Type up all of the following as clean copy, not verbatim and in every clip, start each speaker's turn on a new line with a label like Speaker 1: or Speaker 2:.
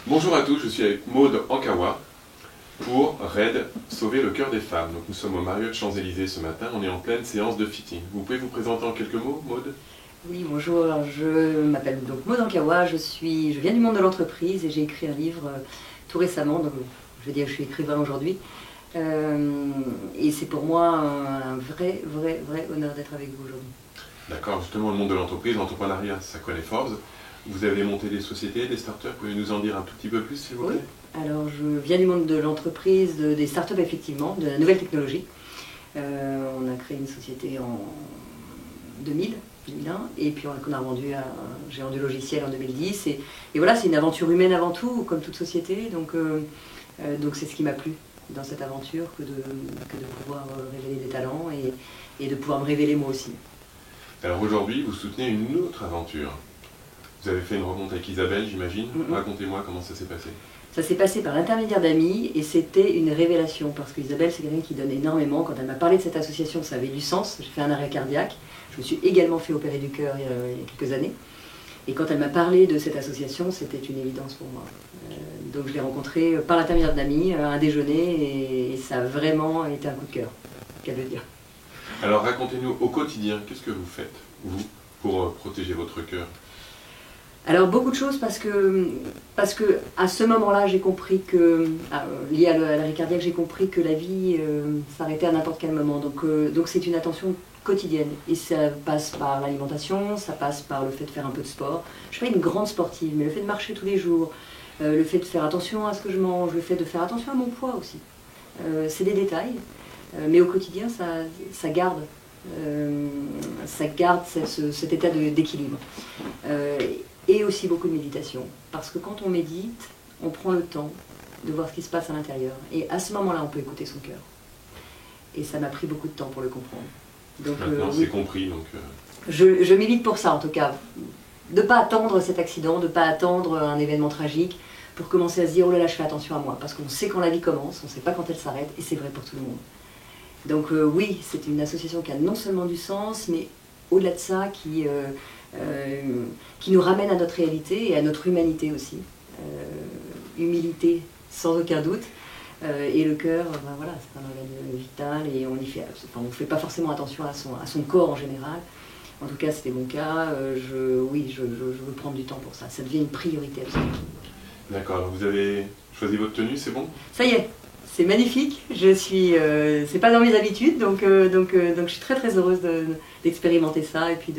Speaker 1: Bonjour à tous, je suis avec Maude Ankawa pour RAID, Sauver le cœur des femmes. Donc nous sommes au Marriott Champs-Élysées ce matin, on est en pleine séance de fitting. Vous pouvez vous présenter en quelques mots, Maude?
Speaker 2: Oui, bonjour, alors je m'appelle donc Maude Ankawa, je viens du monde de l'entreprise et j'ai écrit un livre tout récemment, donc je veux dire je suis écrivain aujourd'hui. Et c'est pour moi un vrai honneur d'être avec vous aujourd'hui.
Speaker 1: D'accord, justement le monde de l'entreprise, l'entrepreneuriat, ça connaît Forbes. Vous avez monté des sociétés, des startups, pouvez-vous nous en dire un tout petit peu plus s'il vous plaît?
Speaker 2: Oui, alors je viens du monde de l'entreprise, des startups effectivement, de la nouvelle technologie. On a créé une société en 2001, et puis on a vendu un géant du logiciel en 2010. Et voilà, c'est une aventure humaine avant tout, comme toute société, donc c'est ce qui m'a plu dans cette aventure que de pouvoir révéler des talents et de pouvoir me révéler moi aussi.
Speaker 1: Alors aujourd'hui, vous soutenez une autre aventure. Vous avez fait une rencontre avec Isabelle, j'imagine. Racontez-moi comment ça s'est passé.
Speaker 2: Ça s'est passé par l'intermédiaire d'amis et c'était une révélation parce qu'Isabelle, c'est quelqu'un qui donne énormément. Quand elle m'a parlé de cette association, ça avait du sens. J'ai fait un arrêt cardiaque. Je me suis également fait opérer du cœur il y a quelques années. Et quand elle m'a parlé de cette association, c'était une évidence pour moi. Donc je l'ai rencontrée par l'intermédiaire d'amis, à un déjeuner, et ça a vraiment été un coup de cœur, qu'elle veut dire.
Speaker 1: Alors racontez-nous au quotidien, qu'est-ce que vous faites, vous, pour protéger votre cœur?
Speaker 2: Alors beaucoup de choses parce que à ce moment-là j'ai compris que, lié à l'arrêt cardiaque, j'ai compris que la vie s'arrêtait à n'importe quel moment. Donc c'est une attention quotidienne et ça passe par l'alimentation, ça passe par le fait de faire un peu de sport. Je suis pas une grande sportive, mais le fait de marcher tous les jours, le fait de faire attention à ce que je mange, le fait de faire attention à mon poids aussi. C'est des détails, mais au quotidien ça garde cet état d'équilibre. Et aussi beaucoup de méditation. Parce que quand on médite, on prend le temps de voir ce qui se passe à l'intérieur. Et à ce moment-là, on peut écouter son cœur. Et ça m'a pris beaucoup de temps pour le comprendre. Donc,
Speaker 1: maintenant,
Speaker 2: oui.
Speaker 1: c'est compris. Donc,
Speaker 2: je milite pour ça, en tout cas. De ne pas attendre cet accident, de ne pas attendre un événement tragique pour commencer à se dire « Oh là là, je fais attention à moi ». Parce qu'on sait quand la vie commence, on ne sait pas quand elle s'arrête, et c'est vrai pour tout le monde. Donc oui, c'est une association qui a non seulement du sens, mais au-delà de ça, qui nous ramène à notre réalité et à notre humanité aussi. Humilité, sans aucun doute. Et le cœur, voilà, c'est un organe vital et on ne fait pas forcément attention à son corps en général. En tout cas, c'était mon cas. Oui, je veux prendre du temps pour ça. Ça devient une priorité absolument.
Speaker 1: D'accord, alors vous avez choisi votre tenue, c'est bon?
Speaker 2: Ça y est, c'est magnifique. C'est pas dans mes habitudes, donc je suis très heureuse d'expérimenter ça et puis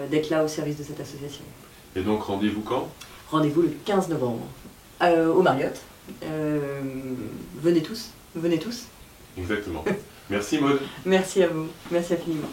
Speaker 2: d'être là au service de cette association.
Speaker 1: Et donc rendez-vous quand?
Speaker 2: Rendez-vous le 15 novembre au Marriott. Venez tous.
Speaker 1: Exactement. Merci Maude.
Speaker 2: Merci à vous, merci infiniment.